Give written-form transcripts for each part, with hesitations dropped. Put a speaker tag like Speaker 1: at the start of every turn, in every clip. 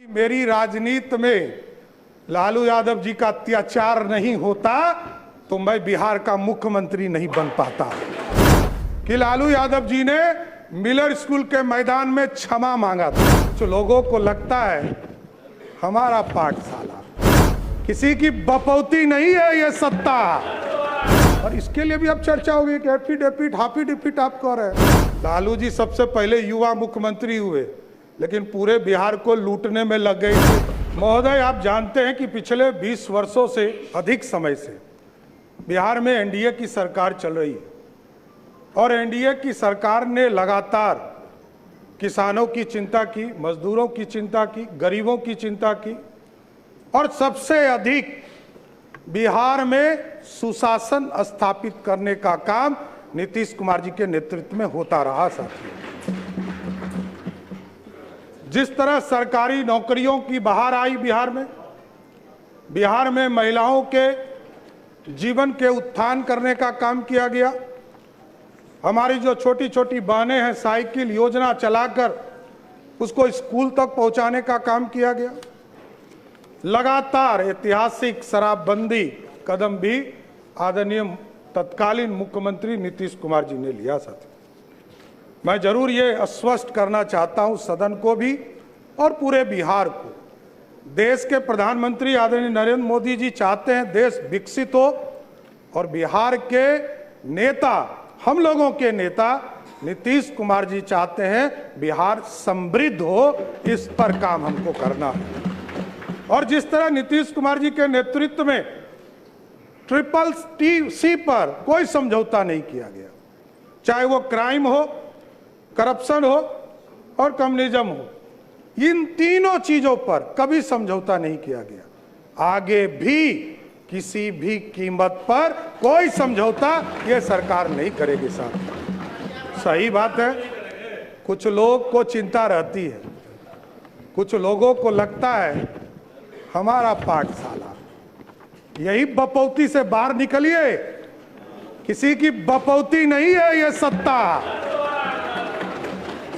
Speaker 1: मेरी राजनीति में लालू यादव जी का अत्याचार नहीं होता तो मैं बिहार का मुख्यमंत्री नहीं बन पाता। कि लालू यादव जी ने मिलर स्कूल के मैदान में क्षमा मांगा था। जो लोगों को लगता है हमारा पाठशाला किसी की बपौती नहीं है, ये सत्ता। और इसके लिए भी अब चर्चा होगी कि एफिडेविट हाफी डिफिट आप कह रहे हैं। लालू जी सबसे पहले युवा मुख्यमंत्री हुए, लेकिन पूरे बिहार को लूटने में लग गए थे। महोदय, आप जानते हैं कि पिछले 20 वर्षों से अधिक समय से बिहार में एनडीए की सरकार चल रही है और एनडीए की सरकार ने लगातार किसानों की चिंता की, मजदूरों की चिंता की, गरीबों की चिंता की और सबसे अधिक बिहार में सुशासन स्थापित करने का काम नीतीश कुमार जी के नेतृत्व में होता रहा। साथियों, जिस तरह सरकारी नौकरियों की बहार आई बिहार में महिलाओं के जीवन के उत्थान करने का काम किया गया। हमारी जो छोटी छोटी बहनें हैं, साइकिल योजना चलाकर उसको स्कूल तक पहुंचाने का काम किया गया। लगातार ऐतिहासिक शराबबंदी कदम भी आदरणीय तत्कालीन मुख्यमंत्री नीतीश कुमार जी ने लिया। साथी, मैं जरूर ये आश्वस्त करना चाहता हूं सदन को भी और पूरे बिहार को, देश के प्रधानमंत्री आदरणीय नरेंद्र मोदी जी चाहते हैं देश विकसित हो और बिहार के नेता, हम लोगों के नेता नीतीश कुमार जी चाहते हैं बिहार समृद्ध हो। इस पर काम हमको करना है। और जिस तरह नीतीश कुमार जी के नेतृत्व में CCC पर कोई समझौता नहीं किया गया, चाहे वो क्राइम हो, करप्शन हो और कम्युनिज्म हो, इन तीनों चीजों पर कभी समझौता नहीं किया गया। आगे भी किसी भी कीमत पर कोई समझौता ये सरकार नहीं करेगी। साहब, सही बात है। कुछ लोग को चिंता रहती है, कुछ लोगों को लगता है हमारा पाठशाला, यही बपौती से बाहर निकलिए। किसी की बपौती नहीं है ये सत्ता।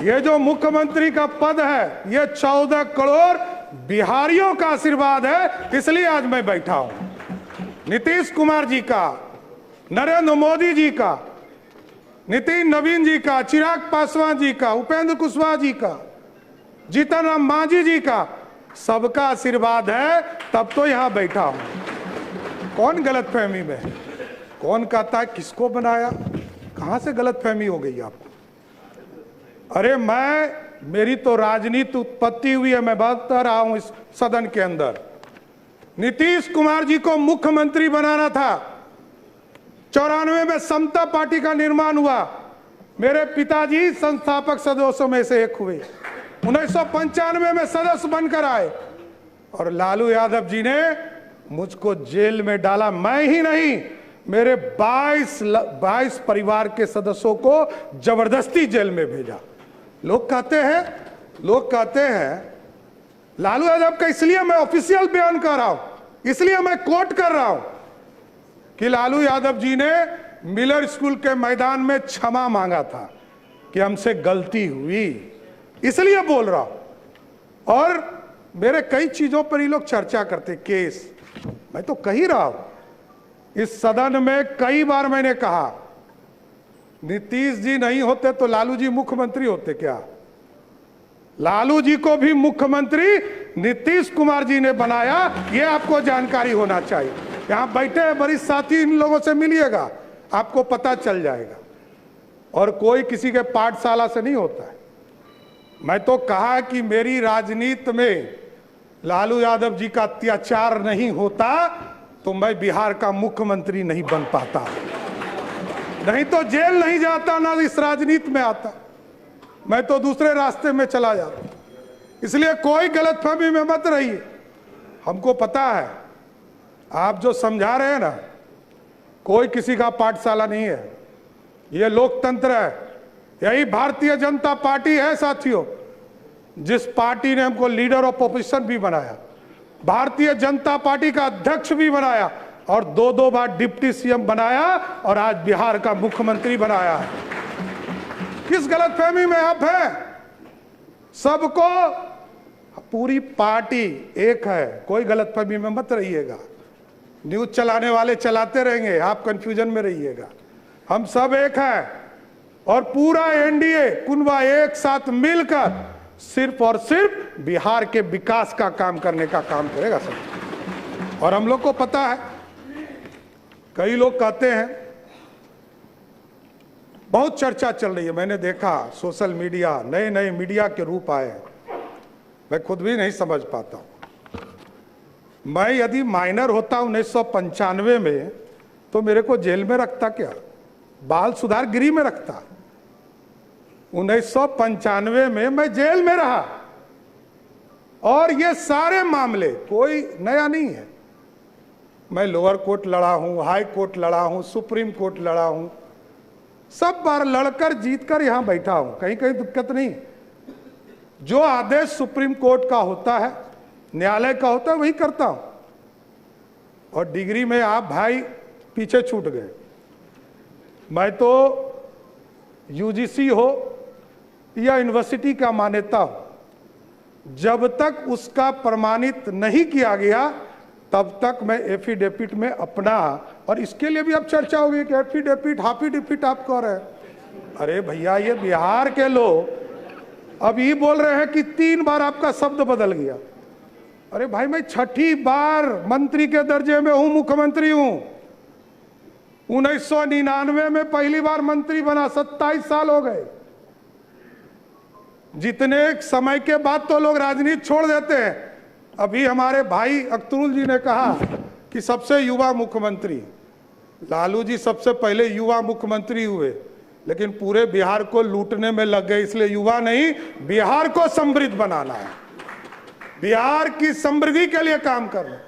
Speaker 1: ये जो मुख्यमंत्री का पद है ये 14 करोड़ बिहारियों का आशीर्वाद है, इसलिए आज मैं बैठा हूं। नीतीश कुमार जी का, नरेंद्र मोदी जी का, नितिन नवीन जी का, चिराग पासवान जी का, उपेंद्र कुशवाहा जी का, जीतन राम मांझी जी का, सबका आशीर्वाद है, तब तो यहां बैठा हूं। कौन गलतफहमी में है? कौन कहता है किसको बनाया? कहां से गलतफहमी हो गई आपको? अरे मेरी तो राजनीति उत्पत्ति हुई है, मैं बता रहा हूं इस सदन के अंदर। नीतीश कुमार जी को मुख्यमंत्री बनाना था। 94 में समता पार्टी का निर्माण हुआ। मेरे पिताजी संस्थापक सदस्यों में से एक हुए। 1995 में सदस्य बनकर आए और लालू यादव जी ने मुझको जेल में डाला। मैं ही नहीं, मेरे 22 परिवार के सदस्यों को जबरदस्ती जेल में भेजा। लोग कहते हैं लालू यादव का, इसलिए मैं ऑफिशियल बयान कर रहा हूं, इसलिए मैं कोट कर रहा हूं कि लालू यादव जी ने मिलर स्कूल के मैदान में क्षमा मांगा था कि हमसे गलती हुई, इसलिए बोल रहा हूं। और मेरे कई चीजों पर ये लोग चर्चा करते, केस, मैं तो कह ही रहा हूं इस सदन में कई बार मैंने कहा नीतीश जी नहीं होते तो लालू जी मुख्यमंत्री होते क्या? लालू जी को भी मुख्यमंत्री नीतीश कुमार जी ने बनाया, ये आपको जानकारी होना चाहिए। यहां बैठे वरिष्ठ साथी, इन लोगों से मिलिएगा, आपको पता चल जाएगा। और कोई किसी के पाठशाला से नहीं होता है। मैं तो कहा कि मेरी राजनीति में लालू यादव जी का अत्याचार नहीं होता तो मैं बिहार का मुख्यमंत्री नहीं बन पाता, नहीं तो जेल नहीं जाता, ना इस राजनीति में आता, मैं तो दूसरे रास्ते में चला जाता। इसलिए कोई गलतफहमी में मत रहिए। हमको पता है आप जो समझा रहे हैं ना, कोई किसी का पाठशाला नहीं है, ये लोकतंत्र है। यही भारतीय जनता पार्टी है साथियों, जिस पार्टी ने हमको लीडर ऑफ ऑपोजिशन भी बनाया, भारतीय जनता पार्टी का अध्यक्ष भी बनाया और 2 बार डिप्टी सीएम बनाया और आज बिहार का मुख्यमंत्री बनाया है। किस गलतफहमी में आप हैं? सबको पूरी पार्टी एक है, कोई गलतफहमी में मत रहिएगा। न्यूज चलाने वाले चलाते रहेंगे, आप कंफ्यूजन में रहिएगा। हम सब एक हैं और पूरा एनडीए कुनबा एक साथ मिलकर सिर्फ और सिर्फ बिहार के विकास का काम करने का काम करेगा सब। और हम लोग को पता है, कई लोग कहते हैं, बहुत चर्चा चल रही है, मैंने देखा सोशल मीडिया, नए नए मीडिया के रूप आए हैं, मैं खुद भी नहीं समझ पाता हूं। मैं यदि माइनर होता 1995 में तो मेरे को जेल में रखता क्या, बाल सुधार गृह में रखता। 1995 में मैं जेल में रहा और ये सारे मामले कोई नया नहीं है। मैं लोअर कोर्ट लड़ा हूं, हाई कोर्ट लड़ा हूं, सुप्रीम कोर्ट लड़ा हूं, सब बार लड़कर जीतकर यहां बैठा हूं, कहीं कहीं दिक्कत नहीं। जो आदेश सुप्रीम कोर्ट का होता है, न्यायालय का होता है, वही करता हूं। और डिग्री में आप भाई पीछे छूट गए। मैं तो यूजीसी हो या यूनिवर्सिटी का मान्यता हो, जब तक उसका प्रमाणित नहीं किया गया तब तक मैं एफिडेविट में अपना, और इसके लिए भी अब चर्चा होगी कि एफिडेविट हाफिडेविट आप कह रहे हैं। अरे भैया, ये बिहार के लोग अब ये बोल रहे हैं कि 3 बार आपका शब्द बदल गया। अरे भाई, मैं 6ठी बार मंत्री के दर्जे में हूं, मुख्यमंत्री हूं। 1999 में पहली बार मंत्री बना, 27 साल हो गए। जितने समय के बाद तो लोग राजनीति छोड़ देते हैं। अभी हमारे भाई अख्तरुल जी ने कहा कि सबसे युवा मुख्यमंत्री, लालू जी सबसे पहले युवा मुख्यमंत्री हुए, लेकिन पूरे बिहार को लूटने में लग गए। इसलिए युवा नहीं, बिहार को समृद्ध बनाना है, बिहार की समृद्धि के लिए काम करना।